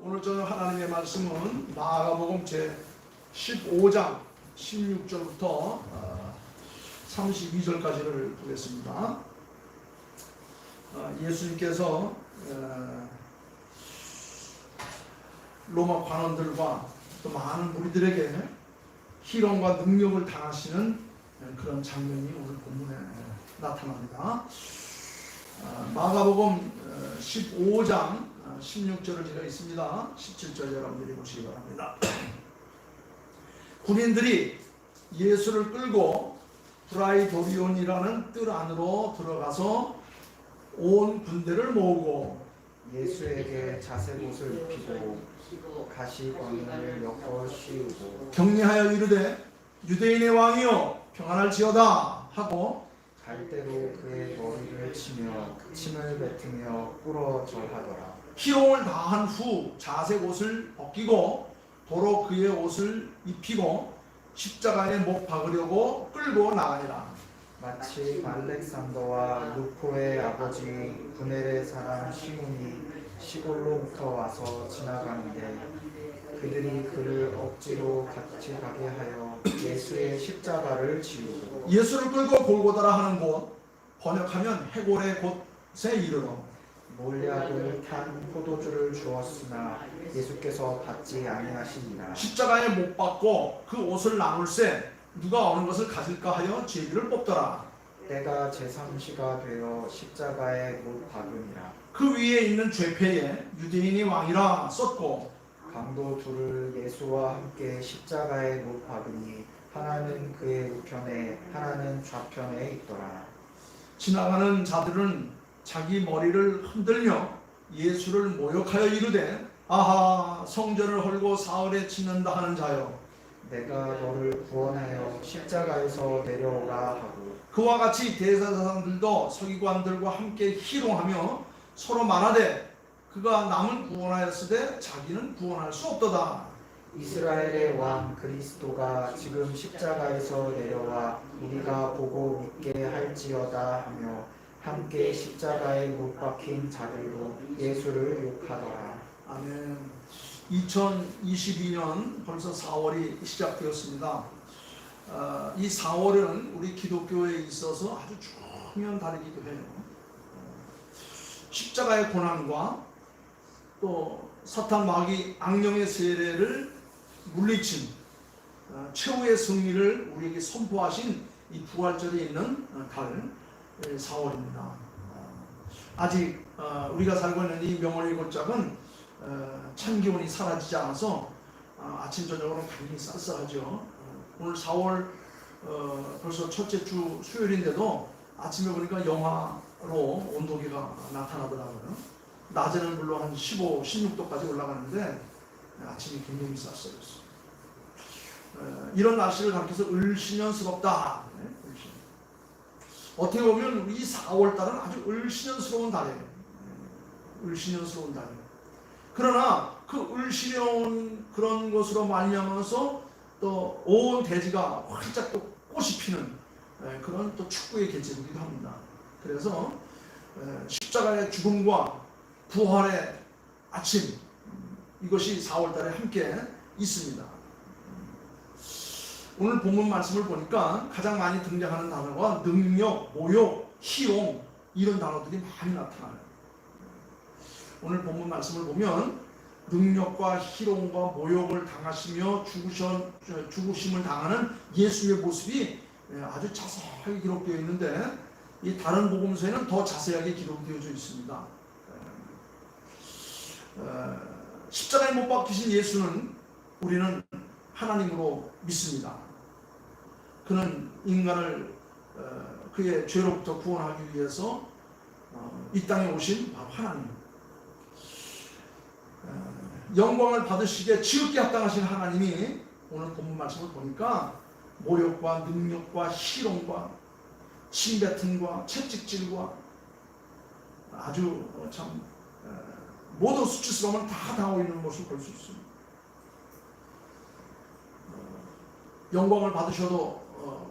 오늘 저녁 하나님의 말씀은 마가복음 제 15장 16절부터 32절까지를 보겠습니다. 예수님께서 로마 관원들과 또 많은 무리들에게 희롱과 능력을 당하시는 그런 장면이 오늘 본문에 나타납니다. 마가복음 15장 16절을 제가 있습니다. 17절 여러분들이 보시기 바랍니다. 군인들이 예수를 끌고 프라이도리온이라는 뜰 안으로 들어가서 온 군대를 모으고 예수에게 자색옷을 입히고 가시관을 엮어 씌우고 격려하여 이르되 유대인의 왕이여 평안할지어다 하고 갈대로 그의 머리를 치며 침을 뱉으며 꿇어 절하더라. 희롱을 다한 후 자색 옷을 벗기고 도로 그의 옷을 입히고 십자가에 못 박으려고 끌고 나가니라. 마치 알렉산더와 루포의 아버지 분헬의 사람 시몬이 시골로부터 와서 지나가는데 그들이 그를 억지로 같이 가게 하여 예수의 십자가를 지우고 예수를 끌고 골고다라 하는 곳, 번역하면 해골의 곳에 이르러 몰약을 탄 포도주를 주었으나 예수께서 받지 아니하시니라. 십자가에 못 박고 그 옷을 나눌세 누가 어느 것을 가질까 하여 제비를 뽑더라. 때가 제3시가 되어 십자가에 못 박으니라. 그 위에 있는 죄패에 유대인이 왕이라 썼고 강도 둘을 예수와 함께 십자가에 못 박으니 하나는 그의 우편에 하나는 좌편에 있더라. 지나가는 자들은 자기 머리를 흔들며 예수를 모욕하여 이르되 아하 성전을 헐고 사흘에 짓는다 하는 자여 내가 너를 구원하여 십자가에서 내려오라 하고 그와 같이 대제사장들도 서기관들과 함께 희롱하며 서로 말하되 그가 남을 구원하였으되 자기는 구원할 수 없도다. 이스라엘의 왕 그리스도가 지금 십자가에서 내려와 우리가 보고 믿게 할지어다 하며 함께 십자가에 못 박힌 자들로 예수를 욕하더라. 아멘. 2022년 벌써 4월이 시작되었습니다. 이 4월은 우리 기독교에 있어서 아주 중요한 달이기도 해요. 십자가의 고난과 또 사탄 마귀 악령의 세례를 물리친 최후의 승리를 우리에게 선포하신 이 부활절이 있는 달 4월입니다. 아직 우리가 살고 있는 이 명월 일곱짝은 찬 기온이 사라지지 않아서 아침 저녁으로 굉장히 쌀쌀하죠. 오늘 4월 벌써 첫째 주 수요일인데도 아침에 보니까 영하로 온도계가 나타나더라고요. 낮에는 물론 한 15, 16도까지 올라가는데 아침이 굉장히 쌀쌀했어요. 이런 날씨를 가리켜서 을신년스럽다. 어떻게 보면 이 4월달은 아주 을신년스러운 달이에요. 을신년스러운 달이에요. 그러나 그 을신년 그런 것으로 말미암아서 또 온 대지가 활짝 또 꽃이 피는 그런 또 축구의 계절이기도 합니다. 그래서 십자가의 죽음과 부활의 아침 이것이 4월달에 함께 있습니다. 오늘 본문 말씀을 보니까 가장 많이 등장하는 단어가 능력, 모욕, 희롱 이런 단어들이 많이 나타나요. 오늘 본문 말씀을 보면 능력과 희롱과 모욕을 당하시며 죽으심을 당하는 예수의 모습이 아주 자세하게 기록되어 있는데 이 다른 복음서에는 더 자세하게 기록되어져 있습니다. 십자가에 못 박히신 예수는 우리는 하나님으로 믿습니다. 그는 인간을 그의 죄로부터 구원하기 위해서 이 땅에 오신 바로 하나님, 영광을 받으시기에 지극히 합당하신 하나님이 오늘 본문 말씀을 보니까 모욕과 능력과 희롱과 침뱉음과 채찍질과 아주 참 모든 수치스러움을 다 당하고 있는 모습을 볼 수 있습니다. 영광을 받으셔도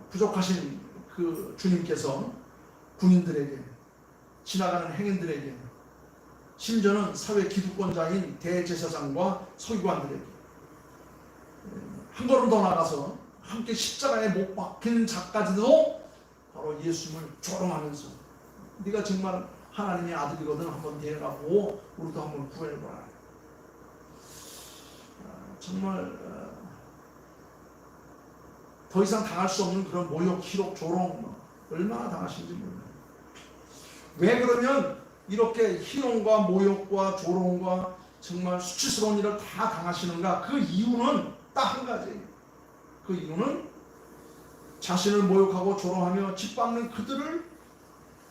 부족하신 그 주님께서 군인들에게 지나가는 행인들에게 심지어는 사회 기득권자인 대제사장과 서기관들에게 한 걸음 더 나가서 함께 십자가에 못 박힌 자까지도 바로 예수님을 조롱하면서 네가 정말 하나님의 아들이거든 한번 데려가고 우리도 한번 구해봐라. 정말 더 이상 당할 수 없는 그런 모욕, 희롱, 조롱 얼마나 당하신지 몰라요. 왜 그러면 이렇게 희롱과 모욕과 조롱과 정말 수치스러운 일을 다 당하시는가? 그 이유는 딱 한 가지. 그 이유는 자신을 모욕하고 조롱하며 짓밟는 그들을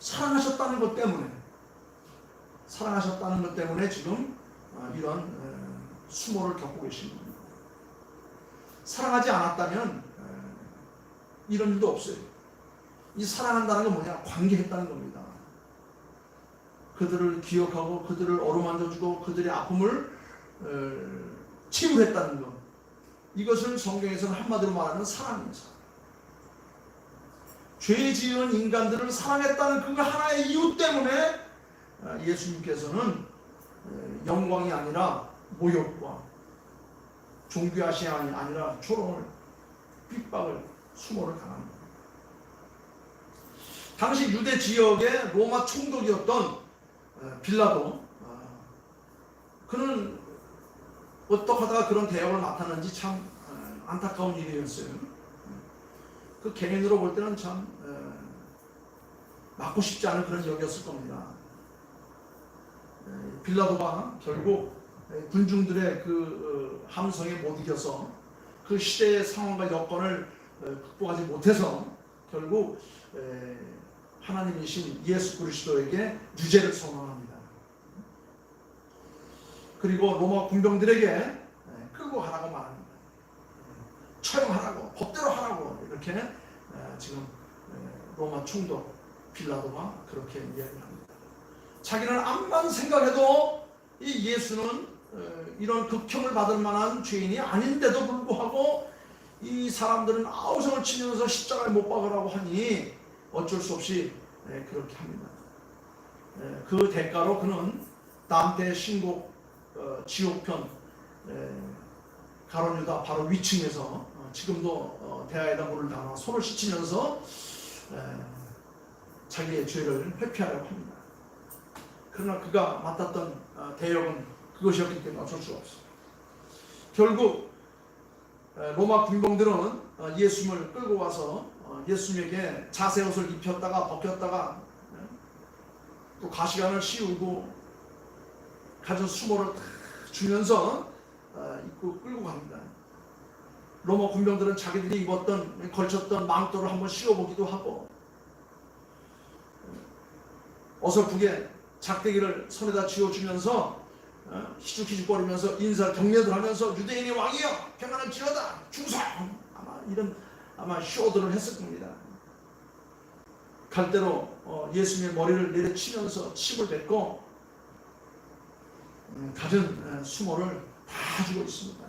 사랑하셨다는 것 때문에, 사랑하셨다는 것 때문에 지금 이런 수모를 겪고 계신 겁니다. 사랑하지 않았다면 이런 일도 없어요. 이 사랑한다는 건 뭐냐? 관계했다는 겁니다. 그들을 기억하고 그들을 어루만져주고 그들의 아픔을 치유했다는 것. 이것을 성경에서는 한마디로 말하면 사랑입니다. 죄 지은 인간들을 사랑했다는 그 하나의 이유 때문에 예수님께서는 영광이 아니라 모욕과 종교화심이 아니라 조롱을, 핍박을, 수모를 당합니다. 당시 유대 지역의 로마 총독이었던 빌라도, 그는 어떻게 하다가 그런 대역을 맡았는지 참 안타까운 일이었어요. 그 개인으로 볼 때는 참 맡고 싶지 않은 그런 역이었을 겁니다. 빌라도가 결국 군중들의 그 함성에 못 이겨서 그 시대의 상황과 여건을 극복하지 못해서 결국 하나님이신 예수 그리스도에게 유죄를 선언합니다. 그리고 로마 군병들에게 끌고 가라고 말합니다. 처형하라고, 법대로 하라고 이렇게 지금 로마 총독 빌라도가 그렇게 이야기합니다. 자기는 암만 생각해도 이 예수는 이런 극형을 받을 만한 죄인이 아닌데도 불구하고 이 사람들은 아우성을 치면서 십자가에 못 박으라고 하니 어쩔 수 없이 그렇게 합니다. 그 대가로 그는 단테 신곡 지옥편 가룟 유다 바로 위층에서 지금도 대야에다 물을 담아 손을 씻으면서 자기의 죄를 회피하려고 합니다. 그러나 그가 맡았던 대역은 그것이었기 때문에 어쩔 수가 없어요. 결국 로마 군병들은 예수님을 끌고 와서 예수님에게 자세옷을 입혔다가 벗겼다가 또 가시관을 씌우고 가진 수모를 다 주면서 입고 끌고 갑니다. 로마 군병들은 자기들이 입었던 걸쳤던 망토를 한번 씌워보기도 하고 어설프게 작대기를 손에다 쥐어주면서 희죽희죽거리면서 인사 경례들 하면서 유대인의 왕이여 평안을 지어다 충성 아마 쇼들을 했을 겁니다. 갈대로 예수님의 머리를 내려치면서 침을 뱉고 가진 수모를 다 주고 있습니다.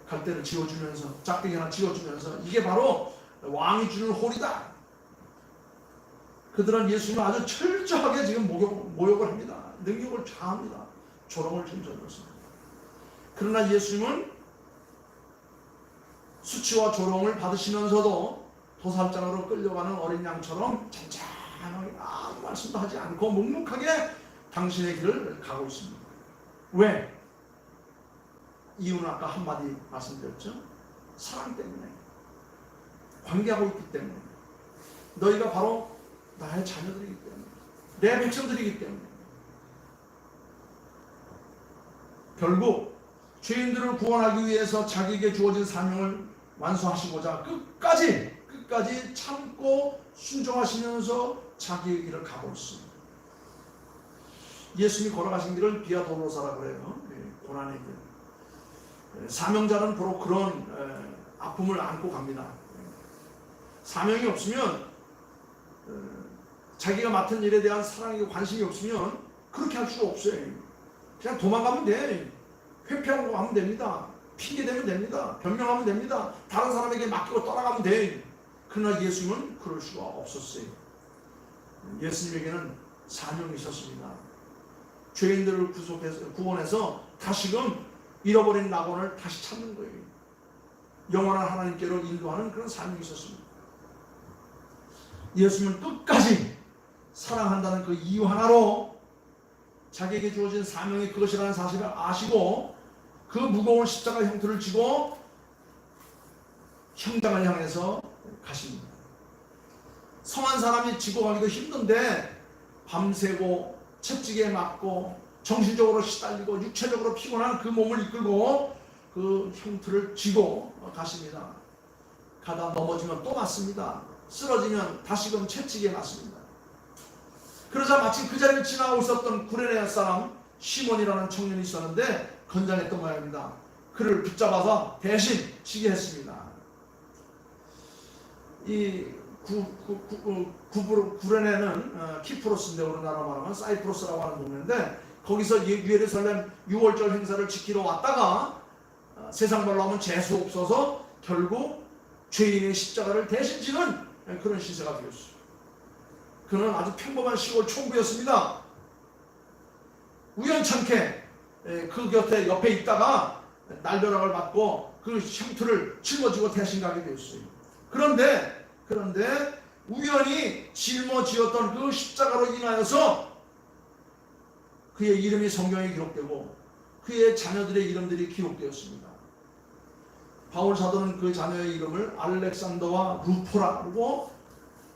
갈대를 지어주면서 짝대기 하나 지어주면서 이게 바로 왕이 주는 홀이다. 그들은 예수님을 아주 철저하게 지금 모욕을 합니다. 능욕을 자합니다. 조롱을 전전했습니다. 그러나 예수님은 수치와 조롱을 받으시면서도 도살장으로 끌려가는 어린 양처럼 잔잔하게 아무 말씀도 하지 않고 묵묵하게 당신의 길을 가고 있습니다. 왜? 이유는 아까 한마디 말씀드렸죠. 사랑 때문에, 관계하고 있기 때문에, 너희가 바로 나의 자녀들이기 때문에, 내 백성들이기 때문에. 결국 죄인들을 구원하기 위해서 자기에게 주어진 사명을 완수하시고자 끝까지 참고 순종하시면서 자기의 길을 가고 있습니다. 예수님이 걸어가신 길을 비아 돌로사라고 그래요. 고난의 길. 사명자는 바로 그런 아픔을 안고 갑니다. 사명이 없으면 자기가 맡은 일에 대한 사랑이고 관심이 없으면 그렇게 할 수가 없어요. 그냥 도망가면 돼. 회피하고 하면 됩니다. 핑계대면 됩니다. 변명하면 됩니다. 다른 사람에게 맡기고 떠나가면 돼. 그러나 예수님은 그럴 수가 없었어요. 예수님에게는 사명이 있었습니다. 죄인들을 구원해서 다시금 잃어버린 낙원을 다시 찾는 거예요. 영원한 하나님께로 인도하는 그런 사명이 있었습니다. 예수님은 끝까지 사랑한다는 그 이유 하나로 자기에게 주어진 사명이 그것이라는 사실을 아시고 그 무거운 십자가 형틀을 지고 형장을 향해서 가십니다. 성한 사람이 지고 가기도 힘든데 밤새고 채찍에 맞고 정신적으로 시달리고 육체적으로 피곤한 그 몸을 이끌고 그 형틀을 지고 가십니다. 가다 넘어지면 또 맞습니다. 쓰러지면 다시금 채찍에 맞습니다. 그러자 마침 그 자리를 지나가고 있었던 구레네 사람 시몬이라는 청년이 있었는데 건장했던 모양입니다. 그를 붙잡아서 대신 지게 했습니다. 이 구레네는 키프로스인데 우리나라 말하면 사이프러스라고 하는 동네인데 거기서 예루살렘 6월절 행사를 지키러 왔다가 세상 말로 하면 재수 없어서 결국 죄인의 십자가를 대신 지는 그런 시세가 되었어요. 그는 아주 평범한 시골 총부였습니다. 우연찮게 그 곁에 옆에 있다가 날벼락을 맞고 그 형틀을 짊어지고 대신 가게 되었어요. 그런데 우연히 짊어지었던 그 십자가로 인하여서 그의 이름이 성경에 기록되고 그의 자녀들의 이름들이 기록되었습니다. 바울 사도는 그 자녀의 이름을 알렉산더와 루포라고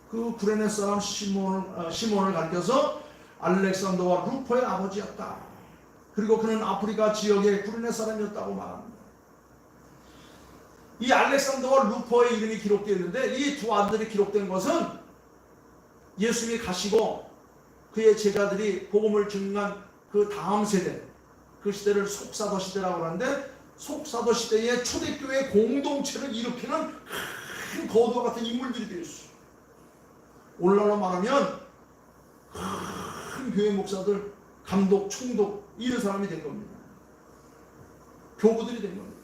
그 구레네 사람 시몬을 가리켜서 알렉산더와 루포의 아버지였다. 그리고 그는 아프리카 지역의 구레네 사람이었다고 말합니다. 이 알렉산더와 루포의 이름이 기록되어 있는데 이 두 아들이 기록된 것은 예수님이 가시고 그의 제자들이 복음을 증거한 그 다음 세대, 그 시대를 속사도 시대라고 하는데 속사도 시대의 초대교회 공동체를 일으키는 큰 거두와 같은 인물들이 되었어요. 오늘날로 말하면 큰 교회 목사들, 감독, 총독 이런 사람이 된 겁니다. 교구들이 된 겁니다.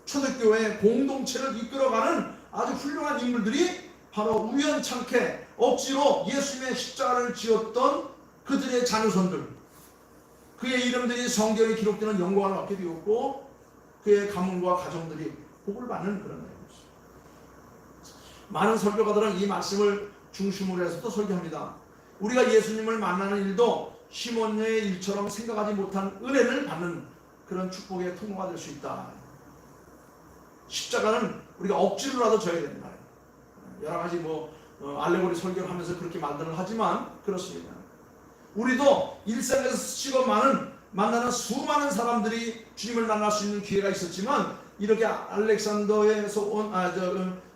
초대교회의 공동체를 이끌어가는 아주 훌륭한 인물들이 바로 우연찮게 억지로 예수님의 십자가를 지었던 그들의 자녀손들, 그의 이름들이 성경에 기록되는 영광을 받게 되었고 그의 가문과 가정들이 복을 받는 그런 내용이었습니다. 많은 설교가들은 이 말씀을 중심으로 해서도 설교합니다. 우리가 예수님을 만나는 일도 시몬의 일처럼 생각하지 못한 은혜를 받는 그런 축복의 통로가 될 수 있다. 십자가는 우리가 억지로라도 져야 된다. 여러 가지 알레고리 설교를 하면서 그렇게 말들을 하지만 그렇습니다. 우리도 일생에서 스치고 만나는 수많은 사람들이 주님을 만날 수 있는 기회가 있었지만 이렇게 알렉산더에서 온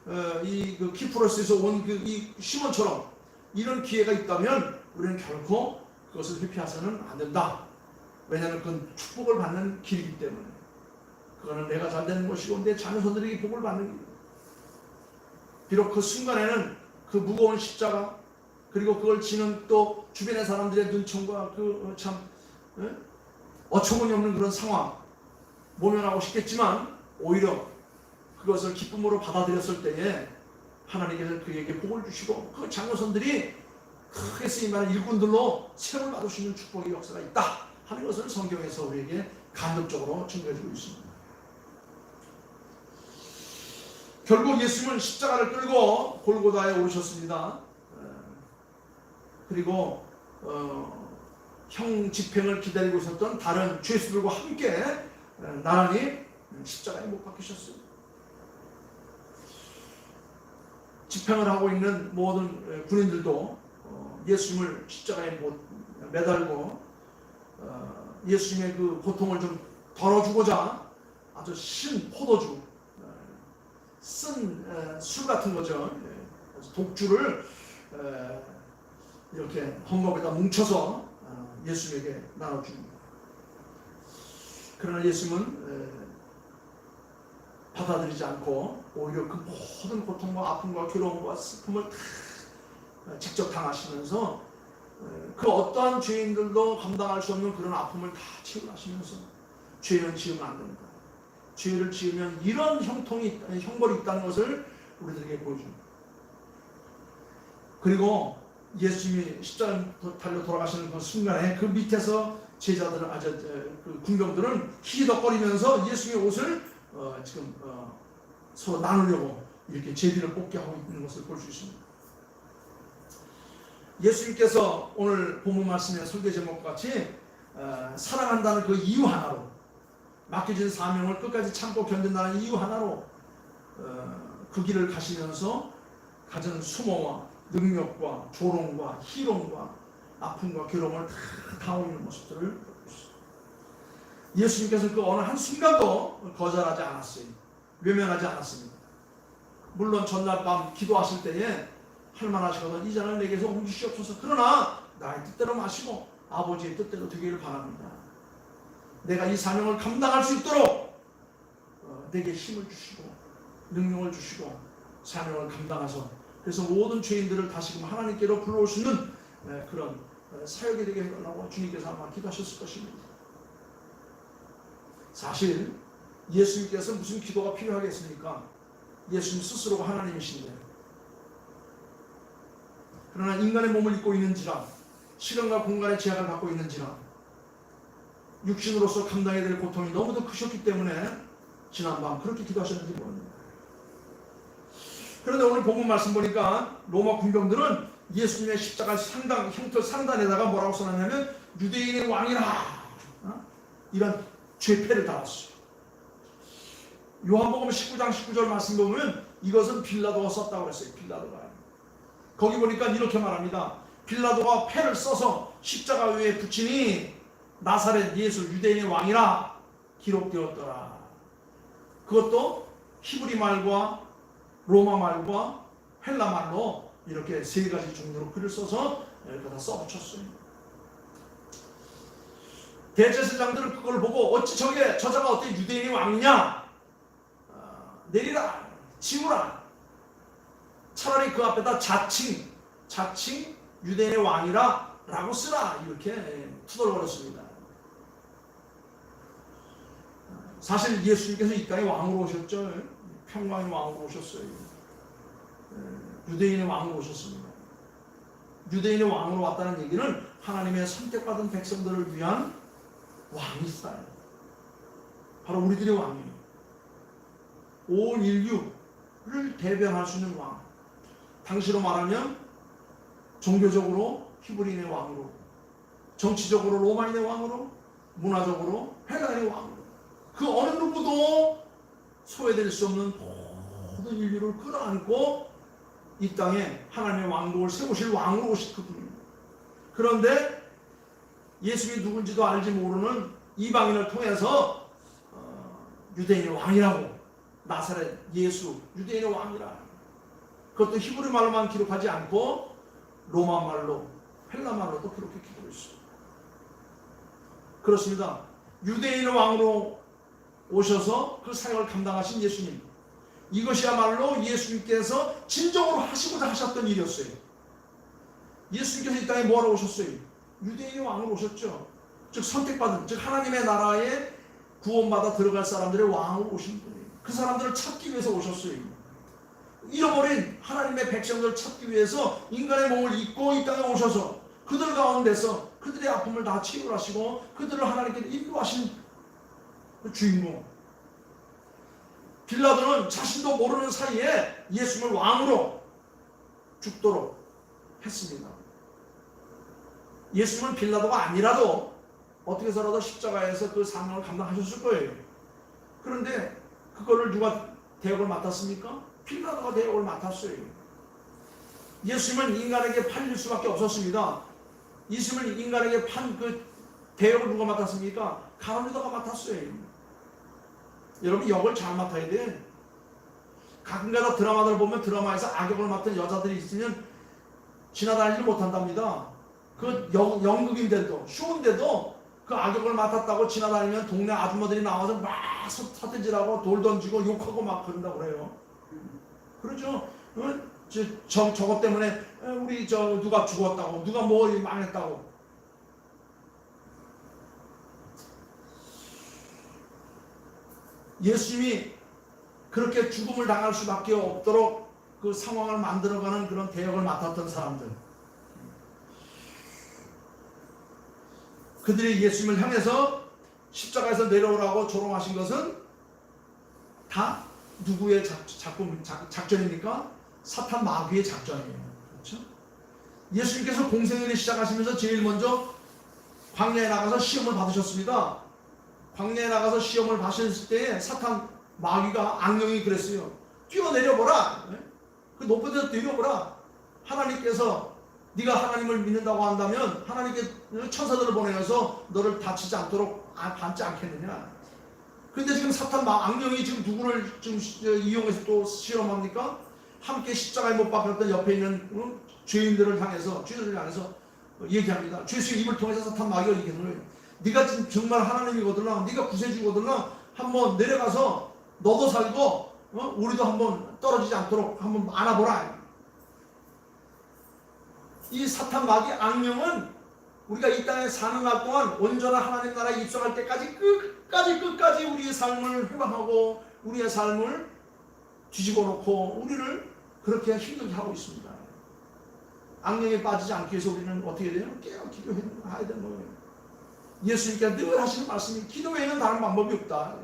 그 키프로스에서 온 이 시몬처럼 이런 기회가 있다면 우리는 결코 그것을 회피해서는 안 된다. 왜냐하면 그건 축복을 받는 길이기 때문에. 그거는 내가 잘 되는 것이고 내 자녀손들에게 복을 받는 길이다. 비록 그 순간에는 그 무거운 십자가 그리고 그걸 지는 또 주변의 사람들의 눈총과 그 참 어처구니 없는 그런 상황 모면하고 싶겠지만 오히려 그것을 기쁨으로 받아들였을 때에 하나님께서 그에게 복을 주시고 그 자녀손들이 크게 쓰임받는 일꾼들로 세움을 받을 수 있는 축복의 역사가 있다 하는 것을 성경에서 우리에게 간접적으로 증거해주고 있습니다. 결국 예수님은 십자가를 끌고 골고다에 오르셨습니다. 그리고 형 집행을 기다리고 있었던 다른 죄수들과 함께 나란히 십자가에 못 박히셨어요. 집행을 하고 있는 모든 군인들도 예수님을 십자가에 매달고 예수님의 그 고통을 좀 덜어주고자 아주 신 포도주 쓴 술 같은 거죠. 독주를 이렇게 헝겊에다 뭉쳐서 예수님에게 나눠줍니다. 그러나 예수님은 받아들이지 않고 오히려 그 모든 고통과 아픔과 괴로움과 슬픔을 다 직접 당하시면서 그 어떠한 죄인들도 감당할 수 없는 그런 아픔을 다 체험하시면서 죄는 지으면 안 된다. 죄를 지으면 이런 형벌이 있다는 것을 우리들에게 보여줍니다. 그리고 예수님이 십자가에 달려 돌아가시는 그 순간에 그 밑에서 제자들은 그 군병들은 희덕거리면서 예수님의 옷을 지금 서로 나누려고 이렇게 제비를 뽑게 하고 있는 것을 볼 수 있습니다. 예수님께서 오늘 본문 말씀의 설교 제목과 같이 사랑한다는 그 이유 하나로, 맡겨진 사명을 끝까지 참고 견딘다는 이유 하나로 그 길을 가시면서 가진 수모와 능력과 조롱과 희롱과 아픔과 괴로움을 다 당하는 모습들을 보고 있습니다. 예수님께서 그 어느 한순간도 거절하지 않았어요. 외면하지 않았습니다. 물론 전날 밤 기도하실 때에 할만하시거든 이 잔을 내게서 옮기시옵소서. 그러나 나의 뜻대로 마시고 아버지의 뜻대로 되기를 바랍니다. 내가 이 사명을 감당할 수 있도록 내게 힘을 주시고 능력을 주시고 사명을 감당하서 그래서 모든 죄인들을 다시금 하나님께로 불러올 수 있는 그런 사역이 되게 해달라고 주님께서 아마 기도하셨을 것입니다. 사실 예수님께서 무슨 기도가 필요하겠습니까? 예수님 스스로가 하나님이신데, 그러나 인간의 몸을 입고 있는지라 시간과 공간의 제약을 갖고 있는지라 육신으로서 감당해야 될 고통이 너무도 크셨기 때문에 지난밤 그렇게 기도하셨는지 모릅니다. 그런데 오늘 본문 말씀 보니까 로마 군병들은 예수님의 십자가 형틀 상단에다가 뭐라고 써놨냐면 유대인의 왕이라 이런 죄패를 달았어요. 요한복음 19장 19절 말씀 보면 이것은 빌라도가 썼다고 그랬어요. 빌라도가. 거기 보니까 이렇게 말합니다. 빌라도가 패를 써서 십자가 위에 붙이니 나사렛 예수 유대인의 왕이라 기록되었더라. 그것도 히브리 말과 로마 말과 헬라 말로 이렇게 세 가지 종류로 글을 써서 여기다 써붙였어요. 대제사장들은 그걸 보고 어찌 저자가 어떻게 유대인의 왕이냐, 내리라, 지우라. 차라리 그 앞에다 자칭 유대인의 왕이라 라고 쓰라 이렇게 투덜거렸습니다. 사실 예수님께서 이 땅에 왕으로 오셨죠. 평강의 왕으로 오셨어요. 유대인의 왕으로 오셨습니다. 유대인의 왕으로 왔다는 얘기는 하나님의 선택받은 백성들을 위한 왕이 있어요. 바로 우리들의 왕이에요. 온 인류를 대변할 수 있는 왕. 당시로 말하면 종교적으로 히브리인의 왕으로, 정치적으로 로마인의 왕으로, 문화적으로 헬라인의 왕으로, 그 어느 누구도 소외될 수 없는 모든 인류를 끌어안고 이 땅에 하나님의 왕국을 세우실 왕으로 오신 그분입니다. 그런데 예수님이 누군지도 알지 모르는 이방인을 통해서 유대인의 왕이라고, 나사렛 예수 유대인의 왕이라, 그것도 히브리 말로만 기록하지 않고 로마 말로 헬라 말로도 그렇게 기록했어요. 그렇습니다. 유대인의 왕으로 오셔서 그 사역을 감당하신 예수님, 이것이야말로 예수님께서 진정으로 하시고자 하셨던 일이었어요. 예수님께서 이 땅에 뭐하러 오셨어요? 유대인의 왕으로 오셨죠. 즉 선택받은, 즉 하나님의 나라에 구원받아 들어갈 사람들의 왕으로 오신 분이에요. 그 사람들을 찾기 위해서 오셨어요. 잃어버린 하나님의 백성들을 찾기 위해서 인간의 몸을 입고 이 땅에 오셔서 그들 가운데서 그들의 아픔을 다 치유하시고 그들을 하나님께 인도하신 그 주인공. 빌라도는 자신도 모르는 사이에 예수님을 왕으로 죽도록 했습니다. 예수님은 빌라도가 아니라도 어떻게 해서라도 십자가에서 그 사명을 감당하셨을 거예요. 그런데 그거를 누가 대역을 맡았습니까? 빌라도가 대역을 맡았어요. 예수님은 인간에게 팔릴 수밖에 없었습니다. 예수님을 인간에게 판 그 대역을 누가 맡았습니까? 가룟유다가 맡았어요. 여러분 역을 잘 맡아야 돼. 가끔가다 드라마들 보면 드라마에서 악역을 맡은 여자들이 있으면 지나다니지 못한답니다. 그 연극인데도 쉬운데도 그 악역을 맡았다고 지나다니면 동네 아줌마들이 나와서 막 사태질하고 돌 던지고 욕하고 막 그런다고 그래요. 그렇죠? 저것 때문에 우리 누가 죽었다고, 누가 뭐 망했다고. 예수님이 그렇게 죽음을 당할 수밖에 없도록 그 상황을 만들어가는 그런 대역을 맡았던 사람들, 그들이 예수님을 향해서 십자가에서 내려오라고 조롱하신 것은 다 누구의 작전입니까? 사탄 마귀의 작전이에요. 그렇죠? 예수님께서 공생애를 시작하시면서 제일 먼저 광야에 나가서 시험을 받으셨습니다. 광야에 나가서 시험을 받으셨을 때에 사탄 마귀가 악령이 그랬어요. 뛰어내려보라. 그 높은 데서 내려보라. 하나님께서 네가 하나님을 믿는다고 한다면 하나님께 천사들을 보내서 너를 다치지 않도록 받지 않겠느냐. 그런데 지금 사탄 악령이 지금 누구를 지금 이용해서 또 실험합니까? 함께 십자가에 못 박혔던 옆에 있는 죄인들을 향해서 얘기합니다. 죄수의 입을 통해서 사탄 마귀가 얘기하는 거예요. 네가 지금 정말 하나님이거든요. 네가 구세주거든요. 한번 내려가서 너도 살고 우리도 한번 떨어지지 않도록 한번 안아보라. 이 사탄 마귀 악령은 우리가 이 땅에 사는 날 동안 온전한 하나님 나라에 입성할 때까지 끝까지 우리의 삶을 회방하고 우리의 삶을 뒤집어 놓고 우리를 그렇게 힘들게 하고 있습니다. 악령에 빠지지 않기 위해서 우리는 어떻게 돼요? 깨어 기도해야 되는 거예요. 예수님께서 늘 하시는 말씀이 기도 외에는 다른 방법이 없다.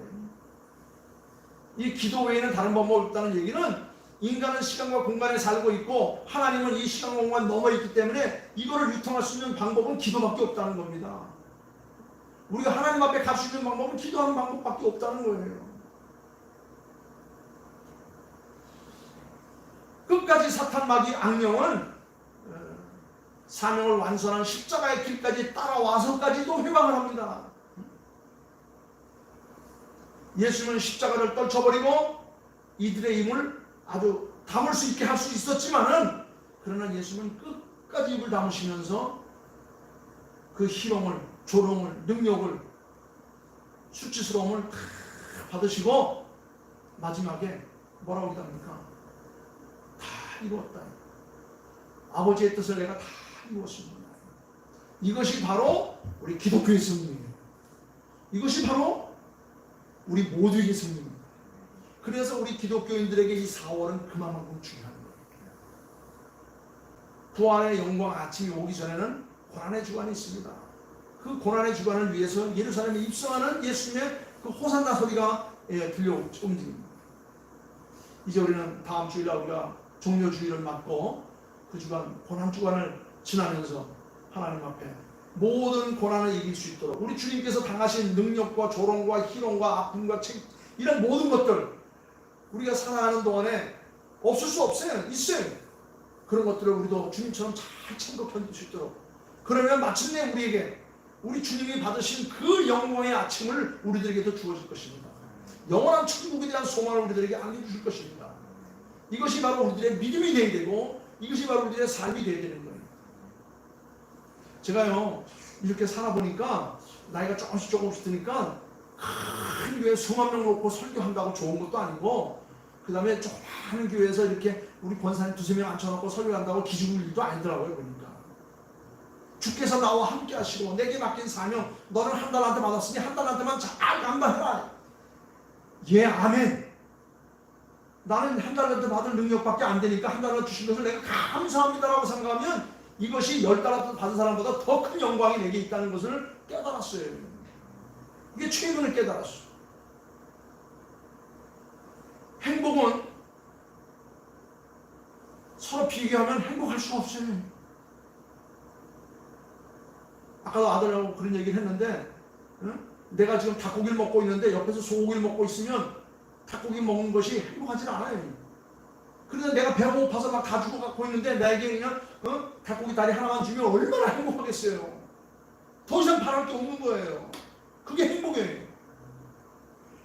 이 기도 외에는 다른 방법이 없다는 얘기는 인간은 시간과 공간에 살고 있고 하나님은 이 시간과 공간 넘어 있기 때문에 이거를 유통할 수 있는 방법은 기도밖에 없다는 겁니다. 우리가 하나님 앞에 갈 수 있는 방법은 기도하는 방법밖에 없다는 거예요. 끝까지 사탄 마귀 악령은 사명을 완수하는 십자가의 길까지 따라와서까지도 회방을 합니다. 예수님은 십자가를 떨쳐버리고 이들의 힘을 아주 담을 수 있게 할 수 있었지만은 그러나 예수님은 끝까지 입을 다무시면서 그 희롱을, 조롱을, 능력을, 수치스러움을 다 받으시고 마지막에 뭐라고 기도합니까? 다 이루었다. 아버지의 뜻을 내가 다 이루었습니다. 이것이 바로 우리 기독교의 승리입니다. 이것이 바로 우리 모두의 승리입니다. 그래서 우리 기독교인들에게 이 4월은 그만큼 중요한 거예요. 부활의 영광 아침이 오기 전에는 고난의 주간이 있습니다. 그 고난의 주간을 위해서 예루살렘에 입성하는 예수님의 그 호산나 소리가 들려옵니다. 이제 우리는 다음 주일날 우리가 종료주일을 맞고 그 주간 고난 주간을 지나면서 하나님 앞에 모든 고난을 이길 수 있도록 우리 주님께서 당하신 능력과 조롱과 희롱과 아픔과 이런 모든 것들 우리가 살아가는 동안에 없을 수 없어요. 있어요. 그런 것들을 우리도 주님처럼 잘 참고 견딜 수 있도록 그러면 마침내 우리에게 우리 주님이 받으신 그 영광의 아침을 우리들에게도 주어질 것입니다. 영원한 천국에 대한 소망을 우리들에게 안겨주실 것입니다. 이것이 바로 우리들의 믿음이 되어야 되고 이것이 바로 우리들의 삶이 되어야 되는 거예요. 제가요 이렇게 살아보니까 나이가 조금씩 드니까 큰 교회 수만 명 놓고 설교한다고 좋은 것도 아니고 그 다음에 조그마한 교회에서 이렇게 우리 권사님 2-3명 앉혀놓고 설교한다고 기죽을 일도 아니더라고요. 보니까 주께서 나와 함께 하시고 내게 맡긴 사명 너는 한 달한테 받았으니 한 달한테만 잘 감당해라. 예 아멘. 나는 한 달한테 받을 능력밖에 안 되니까 한 달한테 주신 것을 내가 감사합니다라고 생각하면 이것이 10달한테 받은 사람보다 더 큰 영광이 내게 있다는 것을 깨달았어요. 이게 최근을 깨달았어. 행복은 서로 비교하면 행복할 수가 없어요. 아까도 아들하고 그런 얘기를 했는데 내가 지금 닭고기를 먹고 있는데 옆에서 소고기를 먹고 있으면 닭고기 먹는 것이 행복하지 않아요. 그래서 내가 배가 고파서 막 다 주고 갖고 있는데 나에게 그냥 닭고기 다리 하나만 주면 얼마나 행복하겠어요. 더 이상 바랄 게 없는 거예요. 그게 행복이에요.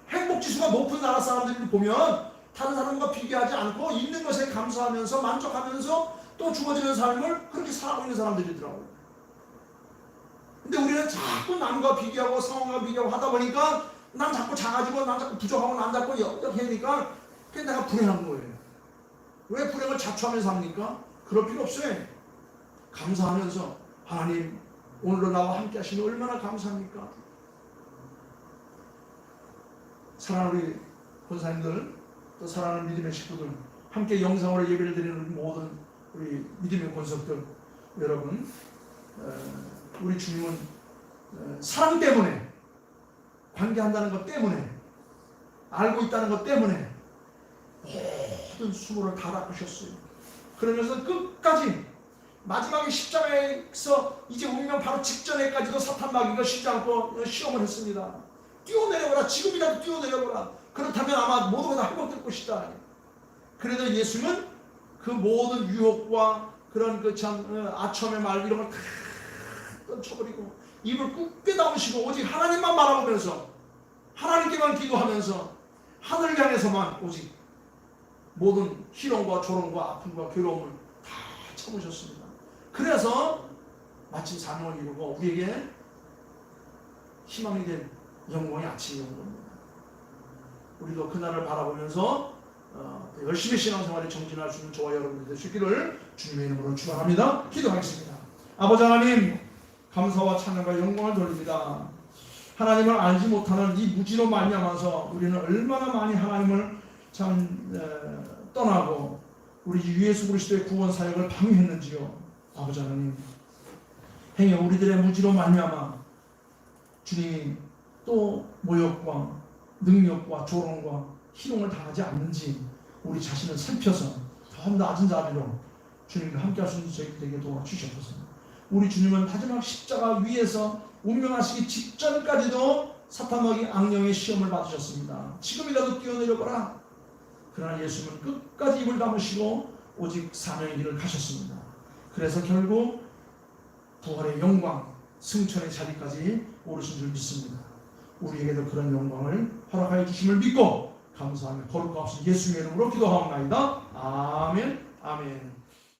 행복지수가 높은 나라 사람들을 보면 다른 사람과 비교하지 않고 있는 것에 감사하면서 만족하면서 또 주어지는 삶을 그렇게 살아가고 있는 사람들이더라고요. 근데 우리는 자꾸 남과 비교하고 상황과 비교하고 하다 보니까 난 자꾸 작아지고 난 자꾸 부족하고 난 자꾸 역력하니까 그게 내가 불행한 거예요. 왜 불행을 자초하면서 합니까? 그럴 필요 없어요. 감사하면서 하나님 오늘도 나와 함께 하시니 얼마나 감사합니까? 사랑하는 우리 권사님들 또 사랑하는 믿음의 식구들 함께 영상으로 예배를 드리는 모든 우리 믿음의 권속들 여러분 우리 주님은 사랑 때문에, 관계한다는 것 때문에, 알고 있다는 것 때문에 모든 수고를 다 닦으셨어요. 그러면서 끝까지 마지막에 십자가에서 이제 운명 바로 직전에까지도 사탄 마귀가 쉬지 않고 시험을 했습니다. 뛰어내려보라. 지금이라도 뛰어내려보라. 그렇다면 아마 모두가 다 회복될 것이다. 그래도 예수는 그 모든 유혹과 그런 그 참 아첨의 말 이런 걸 다 떨쳐버리고 입을 굳게 다무시고 오직 하나님만 바라보면서 하나님께만 기도하면서 하늘 향해서만 오직 모든 희롱과 조롱과 아픔과 괴로움을 다 참으셨습니다. 그래서 마침 사명을 이루고 우리에게 희망이 된 영광의 아침이 온 겁니다. 우리도 그날을 바라보면서 열심히 신앙생활에 정진할 수 있는 저와 여러분들 되시기를 주님의 이름으로 축원합니다. 기도하겠습니다. 아버지 하나님, 감사와 찬양과 영광을 돌립니다. 하나님을 알지 못하는 이 무지로 말미암아서 우리는 얼마나 많이 하나님을 참 떠나고 우리 주 예수 그리스도의 구원 사역을 방해했는지요. 아버지 하나님, 행여 우리들의 무지로 말미암아 주님이 또 모욕과 능력과 조롱과 희롱을 당하지 않는지 우리 자신을 살펴서 더 낮은 자리로 주님과 함께할 수 있는 저희들에게 도와주시옵소서. 우리 주님은 마지막 십자가 위에서 운명하시기 직전까지도 사탄마귀 악령의 시험을 받으셨습니다. 지금이라도 뛰어내려보라. 그러나 예수님은 끝까지 입을 다무시고 오직 사명의 길을 가셨습니다. 그래서 결국 부활의 영광, 승천의 자리까지 오르신 줄 믿습니다. 우리에게도 그런 영광을 허락하여 주심을 믿고 감사하며 거룩하신 예수님의 이름으로 기도하옵나이다. 아멘. 아멘.